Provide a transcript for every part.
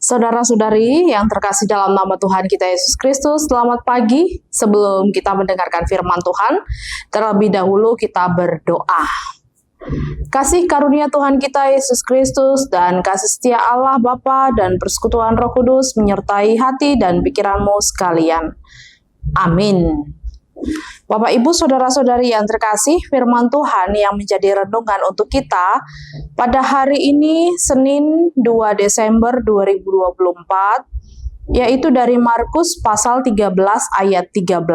Saudara-saudari yang terkasih dalam nama Tuhan kita Yesus Kristus, selamat pagi. Sebelum kita mendengarkan firman Tuhan, terlebih dahulu kita berdoa. Kasih karunia Tuhan kita Yesus Kristus dan kasih setia Allah Bapa dan persekutuan Roh Kudus menyertai hati dan pikiranmu sekalian. Amin. Bapak, Ibu, Saudara-saudari yang terkasih, firman Tuhan yang menjadi renungan untuk kita pada hari ini, Senin 2 Desember 2024, yaitu dari Markus pasal 13 ayat 13.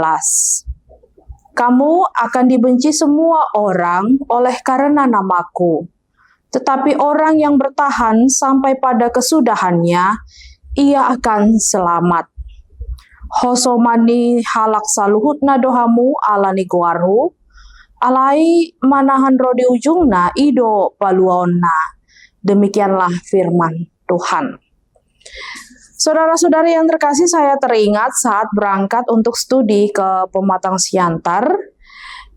Kamu akan dibenci semua orang oleh karena namaku, tetapi orang yang bertahan sampai pada kesudahannya, ia akan selamat. Hosomani halak saluhutna dohamu alani guarhu, alai manahan rodi ujungna ido paluona. Demikianlah firman Tuhan. Saudara-saudari yang terkasih, saya teringat saat berangkat untuk studi ke Pematang Siantar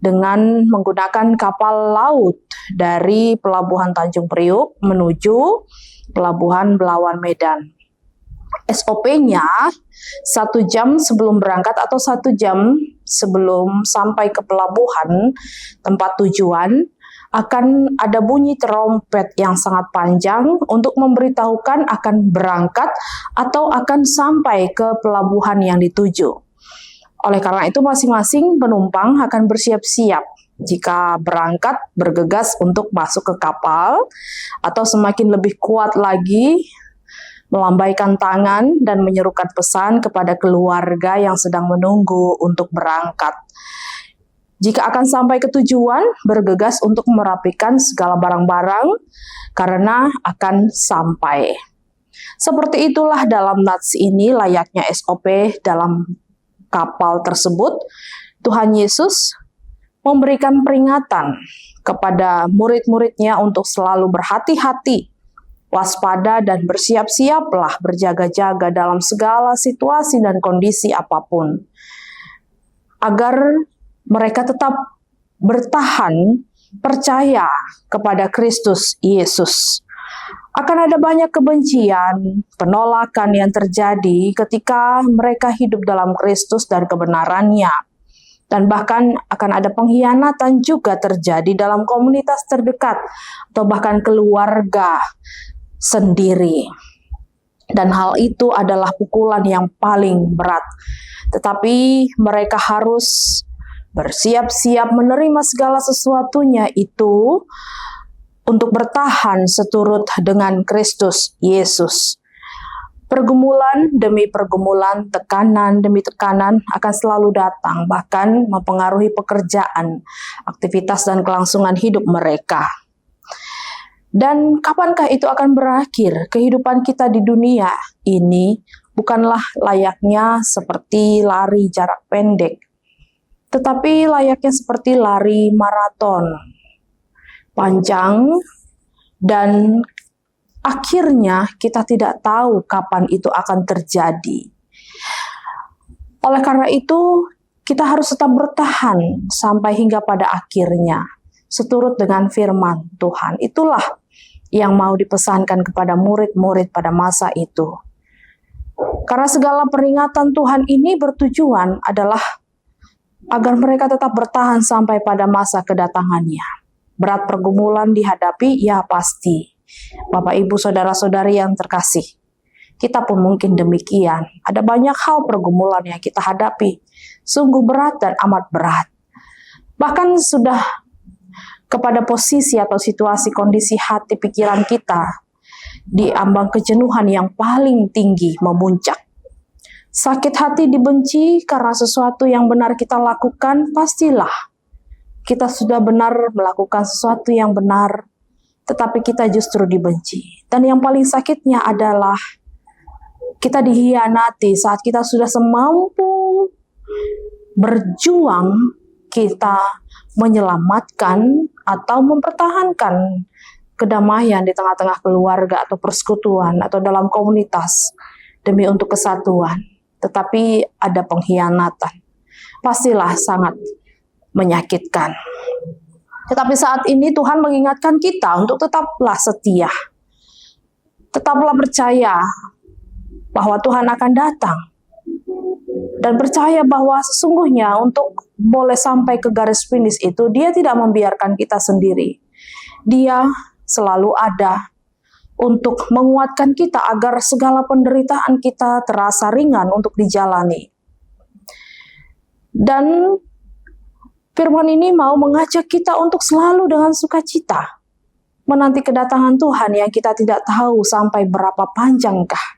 dengan menggunakan kapal laut dari Pelabuhan Tanjung Priuk menuju Pelabuhan Belawan Medan. SOP-nya 1 jam sebelum berangkat atau 1 jam sebelum sampai ke pelabuhan tempat tujuan akan ada bunyi trompet yang sangat panjang untuk memberitahukan akan berangkat atau akan sampai ke pelabuhan yang dituju. Oleh karena itu masing-masing penumpang akan bersiap-siap jika berangkat bergegas untuk masuk ke kapal atau semakin lebih kuat lagi melambaikan tangan dan menyerukan pesan kepada keluarga yang sedang menunggu untuk berangkat. Jika akan sampai ke tujuan, bergegas untuk merapikan segala barang-barang karena akan sampai. Seperti itulah dalam nats ini layaknya SOP dalam kapal tersebut. Tuhan Yesus memberikan peringatan kepada murid-muridnya untuk selalu berhati-hati, waspada dan bersiap-siaplah berjaga-jaga dalam segala situasi dan kondisi apapun, agar mereka tetap bertahan percaya kepada Kristus Yesus. Akan ada banyak kebencian, penolakan yang terjadi ketika mereka hidup dalam Kristus dan kebenarannya. Dan bahkan akan ada pengkhianatan juga terjadi dalam komunitas terdekat atau bahkan keluarga sendiri. Dan hal itu adalah pukulan yang paling berat. Tetapi mereka harus bersiap-siap menerima segala sesuatunya itu untuk bertahan seturut dengan Kristus Yesus. Pergumulan demi pergumulan, tekanan demi tekanan akan selalu datang, bahkan mempengaruhi pekerjaan, aktivitas dan kelangsungan hidup mereka. Dan kapankah itu akan berakhir? Kehidupan kita di dunia ini bukanlah layaknya seperti lari jarak pendek, tetapi layaknya seperti lari maraton panjang, dan akhirnya kita tidak tahu kapan itu akan terjadi. Oleh karena itu, kita harus tetap bertahan sampai hingga pada akhirnya, seturut dengan firman Tuhan. Itulah yang mau dipesankan kepada murid-murid pada masa itu. Karena segala peringatan Tuhan ini bertujuan adalah agar mereka tetap bertahan sampai pada masa kedatangannya. Berat pergumulan dihadapi, ya pasti. Bapak, Ibu, Saudara-saudari yang terkasih, kita pun mungkin demikian. Ada banyak hal pergumulan yang kita hadapi, sungguh berat dan amat berat. Bahkan sudah kepada posisi atau situasi kondisi hati pikiran kita di ambang kejenuhan yang paling tinggi memuncak. Sakit hati dibenci karena sesuatu yang benar kita lakukan, pastilah kita sudah benar melakukan sesuatu yang benar, tetapi kita justru dibenci. Dan yang paling sakitnya adalah kita dihianati saat kita sudah semampu berjuang, kita menyelamatkan atau mempertahankan kedamaian di tengah-tengah keluarga atau persekutuan atau dalam komunitas demi untuk kesatuan. Tetapi ada pengkhianatan. Pastilah sangat menyakitkan. Tetapi saat ini Tuhan mengingatkan kita untuk tetaplah setia. Tetaplah percaya bahwa Tuhan akan datang. Dan percaya bahwa sesungguhnya untuk boleh sampai ke garis finish itu, Dia tidak membiarkan kita sendiri. Dia selalu ada untuk menguatkan kita agar segala penderitaan kita terasa ringan untuk dijalani. Dan firman ini mau mengajak kita untuk selalu dengan sukacita menanti kedatangan Tuhan yang kita tidak tahu sampai berapa panjangkah.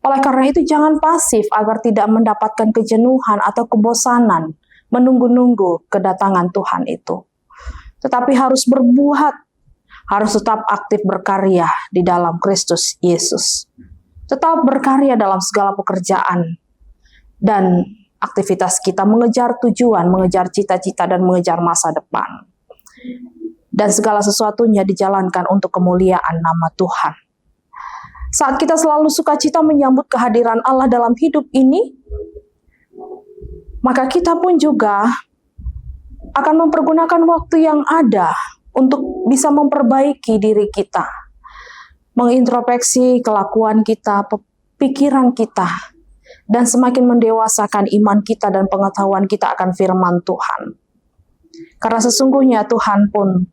Oleh karena itu jangan pasif agar tidak mendapatkan kejenuhan atau kebosanan menunggu-nunggu kedatangan Tuhan itu. Tetapi harus berbuat, harus tetap aktif berkarya di dalam Kristus Yesus. Tetap berkarya dalam segala pekerjaan dan aktivitas kita, mengejar tujuan, mengejar cita-cita, dan mengejar masa depan. Dan segala sesuatunya dijalankan untuk kemuliaan nama Tuhan. Saat kita selalu sukacita menyambut kehadiran Allah dalam hidup ini, maka kita pun juga akan mempergunakan waktu yang ada untuk bisa memperbaiki diri kita, mengintrospeksi kelakuan kita, pikiran kita, dan semakin mendewasakan iman kita dan pengetahuan kita akan firman Tuhan. Karena sesungguhnya Tuhan pun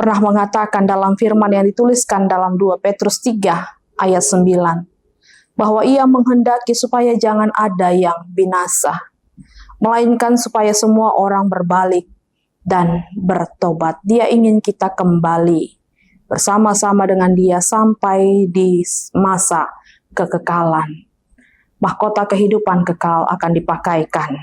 pernah mengatakan dalam firman yang dituliskan dalam 2 Petrus 3 ayat 9, bahwa Ia menghendaki supaya jangan ada yang binasa, melainkan supaya semua orang berbalik dan bertobat. Dia ingin kita kembali bersama-sama dengan Dia sampai di masa kekekalan. Mahkota kehidupan kekal akan dipakaikan.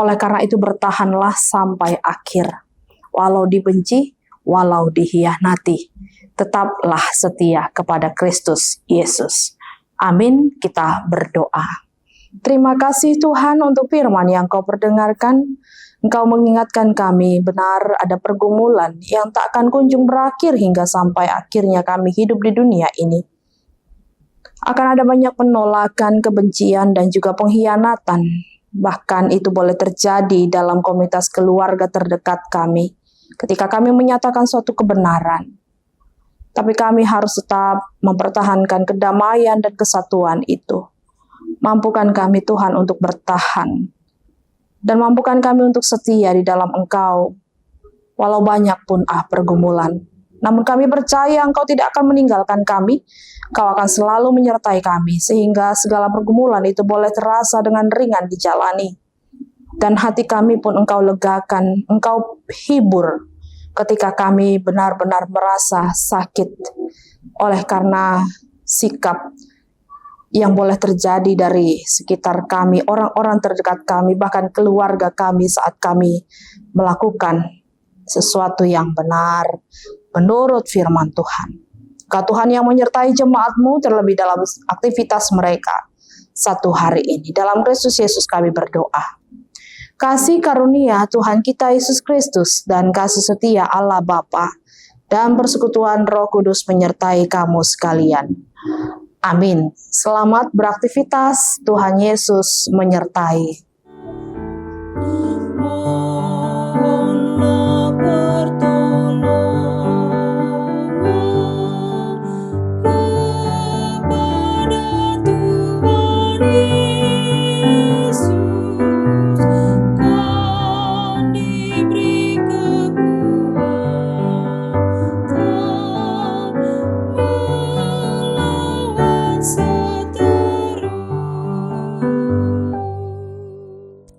Oleh karena itu bertahanlah sampai akhir. Walau dibenci, walau dihianati, tetaplah setia kepada Kristus Yesus. Amin. Kita berdoa. Terima kasih Tuhan untuk firman yang Kau perdengarkan. Engkau mengingatkan kami benar ada pergumulan yang tak akan kunjung berakhir hingga sampai akhirnya kami hidup di dunia ini. Akan ada banyak penolakan, kebencian, dan juga pengkhianatan. Bahkan itu boleh terjadi dalam komunitas keluarga terdekat kami ketika kami menyatakan suatu kebenaran. Tapi kami harus tetap mempertahankan kedamaian dan kesatuan itu. Mampukan kami Tuhan untuk bertahan. Dan mampukan kami untuk setia di dalam Engkau, walau banyak pun pergumulan. Namun kami percaya Engkau tidak akan meninggalkan kami, Engkau akan selalu menyertai kami, sehingga segala pergumulan itu boleh terasa dengan ringan dijalani. Dan hati kami pun Engkau legakan, Engkau hibur, ketika kami benar-benar merasa sakit, oleh karena sikap yang boleh terjadi dari sekitar kami, orang-orang terdekat kami, bahkan keluarga kami saat kami melakukan sesuatu yang benar menurut firman Tuhan. Kau Tuhan yang menyertai jemaat-Mu terlebih dalam aktivitas mereka satu hari ini. Dalam Kristus Yesus kami berdoa. Kasih karunia Tuhan kita Yesus Kristus dan kasih setia Allah Bapa dan persekutuan Roh Kudus menyertai kamu sekalian. Amin. Selamat beraktivitas. Tuhan Yesus menyertai. Ku